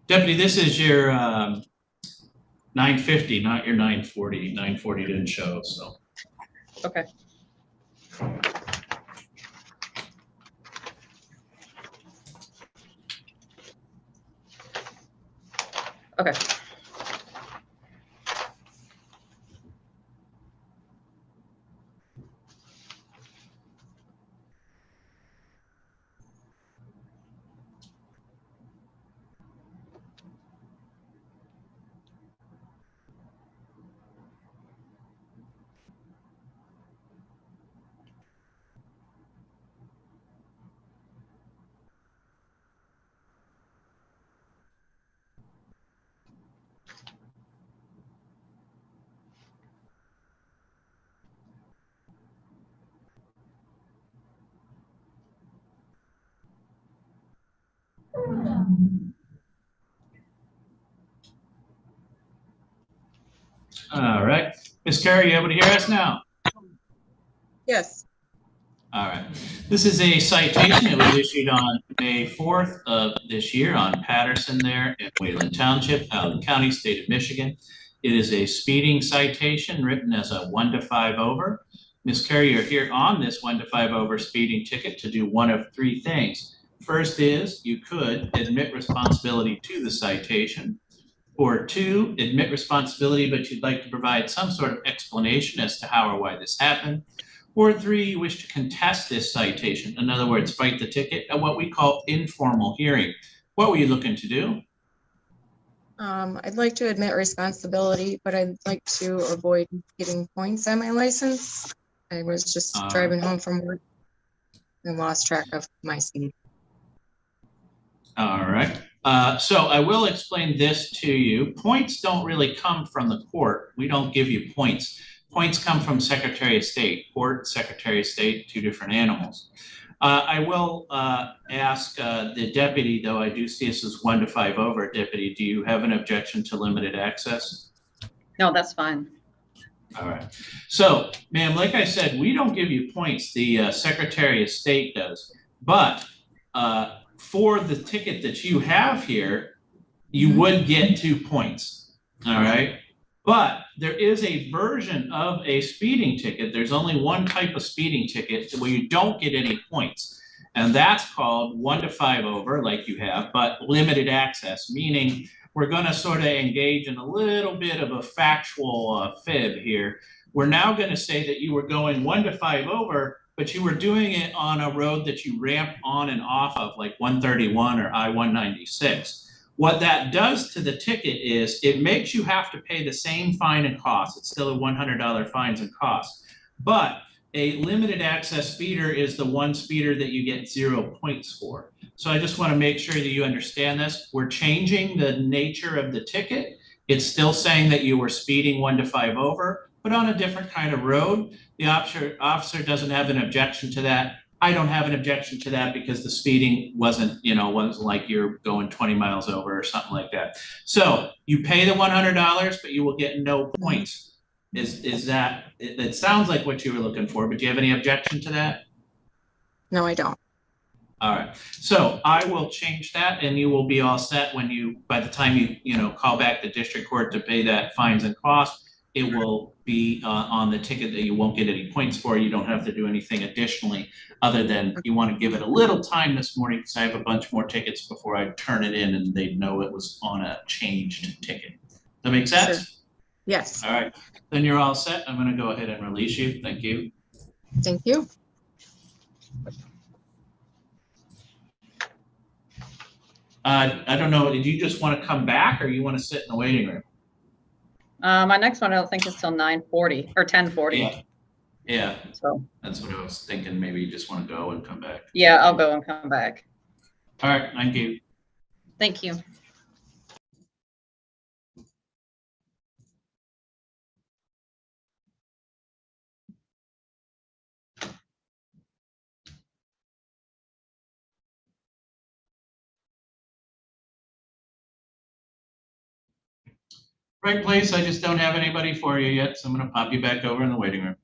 Deputy, this is your 950, not your 940. 940 didn't show, so. Okay. Okay. All right. Ms. Carey, you able to hear us now? Yes. All right. This is a citation that was issued on May 4th of this year on Patterson there in Wayland Township, Allegan County, state of Michigan. It is a speeding citation written as a 1 to 5 over. Ms. Carey, you're here on this 1 to 5 over speeding ticket to do one of three things. First is you could admit responsibility to the citation. Or two, admit responsibility, but you'd like to provide some sort of explanation as to how or why this happened. Or three, you wish to contest this citation. In other words, fight the ticket at what we call informal hearing. What were you looking to do? I'd like to admit responsibility, but I'd like to avoid getting points on my license. I was just driving home from work and lost track of my speed. All right. So I will explain this to you. Points don't really come from the court. We don't give you points. Points come from Secretary of State. Court, Secretary of State, two different animals. I will ask the deputy, though I do see this as 1 to 5 over. Deputy, do you have an objection to limited access? No, that's fine. All right. So, ma'am, like I said, we don't give you points. The Secretary of State does. But for the ticket that you have here, you would get 2 points. All right. But there is a version of a speeding ticket. There's only one type of speeding ticket where you don't get any points. And that's called 1 to 5 over, like you have, but limited access, meaning we're going to sort of engage in a little bit of a factual fib here. We're now going to say that you were going 1 to 5 over, but you were doing it on a road that you ramp on and off of, like 131 or I-196. What that does to the ticket is it makes you have to pay the same fine and cost. It's still a $100 fines and costs. But a limited access speeder is the one speeder that you get 0 points for. So I just want to make sure that you understand this. We're changing the nature of the ticket. It's still saying that you were speeding 1 to 5 over, but on a different kind of road. The officer doesn't have an objection to that. I don't have an objection to that because the speeding wasn't like you're going 20 miles over or something like that. So you pay the $100, but you will get no points. Is that, it sounds like what you were looking for, but do you have any objection to that? No, I don't. All right. So I will change that and you will be all set when by the time you call back the district court to pay that fines and costs. It will be on the ticket that you won't get any points for. You don't have to do anything additionally other than you want to give it a little time this morning because I have a bunch more tickets before I turn it in and they'd know it was on a changed ticket. Does that make sense? Sure. Yes. All right. Then you're all set. I'm going to go ahead and release you. Thank you. Thank you. I don't know. Did you just want to come back or you want to sit in the waiting room? My next one I don't think is till 9:40 or 10:40. Yeah. Yeah. So that's what I was thinking. Maybe you just want to go and come back. yeah, I'll go and come back. All right. Thank you. Thank you. Right place. I just don't have anybody for you yet, so I'm going to pop you back over in the waiting room.